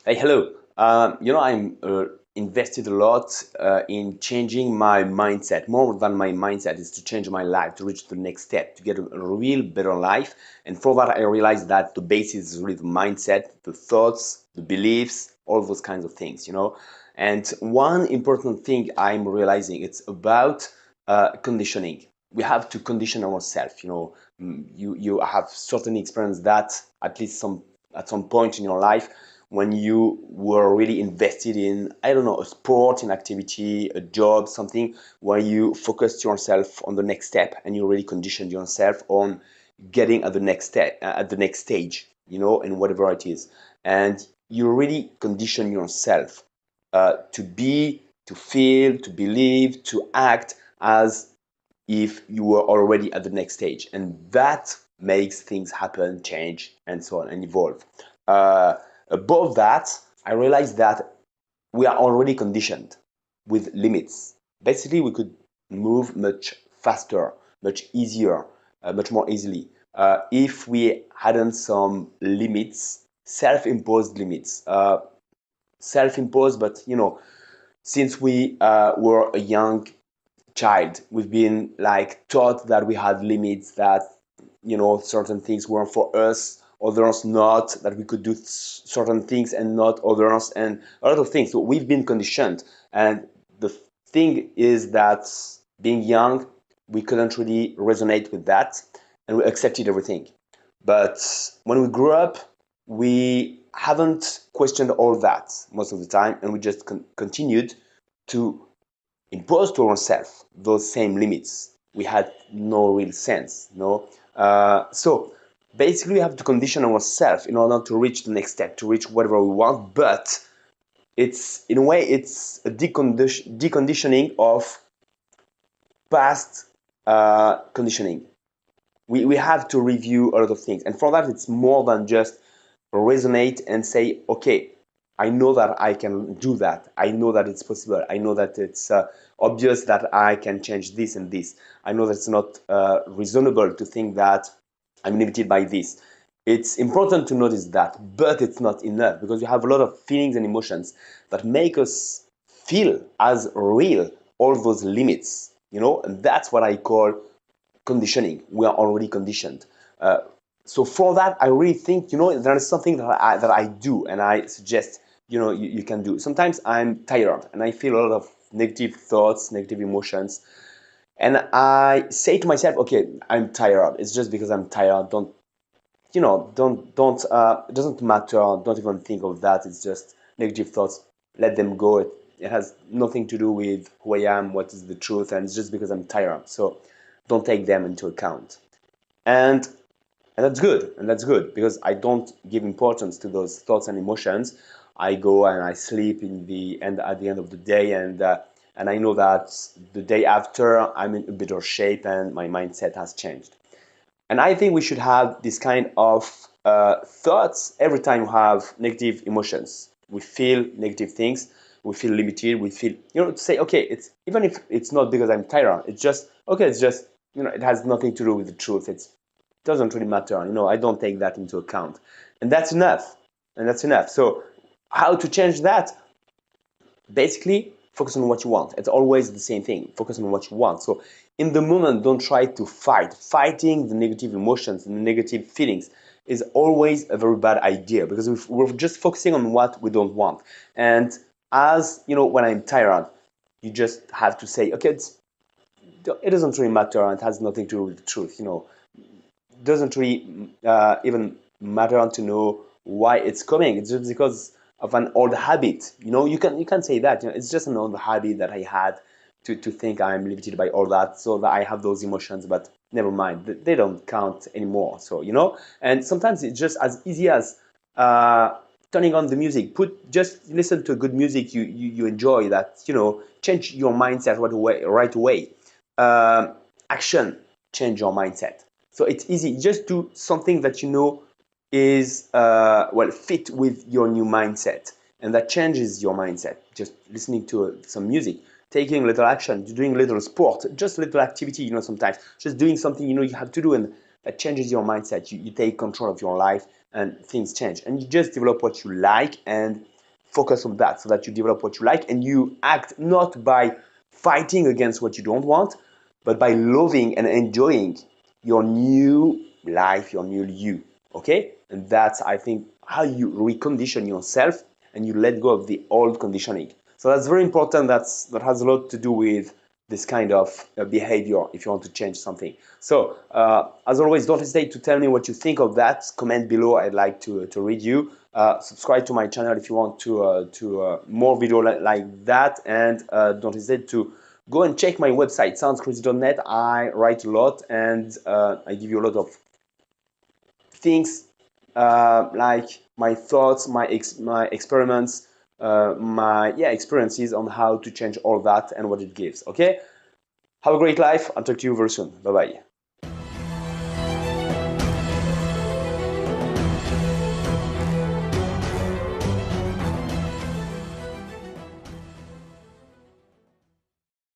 Hey, hello. I'm invested a lot in changing my mindset. More than my mindset is to change my life, to reach the next step, to get a real better life. And for that, I realized that the basis is really the mindset, the thoughts, the beliefs, all those kinds of things. And one important thing I'm realizing, it's about conditioning. We have to condition ourselves. You have certainly experienced that at some point in your life when you were really invested in, I don't know, a sport, an activity, a job, something where you focused yourself on the next step and you really conditioned yourself on getting at the next step, at the next stage, and whatever it is. And you really condition yourself to be, to feel, to believe, to act as if you were already at the next stage. And that makes things happen, change, and so on, and evolve. Uh, Above that, I realized that we are already conditioned with limits. Basically, we could move much faster, much easier, much more easily if we hadn't some limits, self-imposed limits. Self-imposed, but since we were a young child, we've been like taught that we had limits, that certain things were for us, others not, that we could do certain things and not others, and a lot of things. So we've been conditioned. And the thing is that being young, we couldn't really resonate with that, and we accepted everything. But when we grew up, we haven't questioned all that most of the time, and we just continued to impose to ourselves those same limits. We had no real sense, no. So basically, we have to condition ourselves in order to reach the next step, to reach whatever we want. But it's in a way, it's a deconditioning of past conditioning. We have to review a lot of things, and for that, it's more than just resonate and say, okay, I know that I can do that. I know that it's possible. I know that it's obvious that I can change this and this. I know that it's not reasonable to think that I'm limited by this. It's important to notice that, but it's not enough, because you have a lot of feelings and emotions that make us feel as real all those limits, and that's what I call conditioning. We are already conditioned. So for that, I really think, there is something that I do, and I suggest, you can do. Sometimes I'm tired and I feel a lot of negative thoughts, negative emotions, and I say to myself, okay, I'm tired. It's just because I'm tired. Don't, don't. It doesn't matter. Don't even think of that. It's just negative thoughts. Let them go. It has nothing to do with who I am, what is the truth, and it's just because I'm tired. So don't take them into account. And and that's good because I don't give importance to those thoughts and emotions. I go and I sleep in the end at the end of the day, and I know that the day after I'm in a better shape and my mindset has changed. And I think we should have this kind of thoughts every time we have negative emotions. We feel negative things. We feel limited. We feel, to say, okay, it's even if it's not because I'm tired. It's just okay. It's just, it has nothing to do with the truth. It doesn't really matter. I don't take that into account, and that's enough. And that's enough. So, how to change that? Basically, focus on what you want. It's always the same thing. Focus on what you want. So in the moment, don't try to fight. Fighting the negative emotions and the negative feelings is always a very bad idea, because if we're just focusing on what we don't want. And as when I'm tired, you just have to say, okay, it doesn't really matter, and it has nothing to do with the truth. It doesn't really even matter to know why it's coming. It's just because of an old habit. You can say that. It's just an old habit that I had to think I'm limited by all that, so that I have those emotions. But never mind, they don't count anymore. So and sometimes it's just as easy as turning on the music. Just listen to good music you enjoy. That change your mindset right away. Right away. Action change your mindset. So it's easy. Just do something that is fit with your new mindset, and that changes your mindset. Just listening to some music, taking little action, doing little sport, just little activity. Sometimes just doing something you have to do, and that changes your mindset. You take control of your life, and things change, and you just develop what you like, and focus on that so that you develop what you like and you act not by fighting against what you don't want, but by loving and enjoying your new life, your new you. Okay? And that's, I think, how you recondition yourself and you let go of the old conditioning. So that's very important. That has a lot to do with this kind of behavior if you want to change something. So as always, don't hesitate to tell me what you think of that. Comment below. I'd like to read you. Subscribe to my channel if you want to more video like that, and don't hesitate to go and check my website soundscrazy.net. I write a lot and I give you a lot of things like my thoughts, my experiments, my experiences on how to change all that and what it gives. Okay, have a great life. I'll talk to you very soon. Bye bye.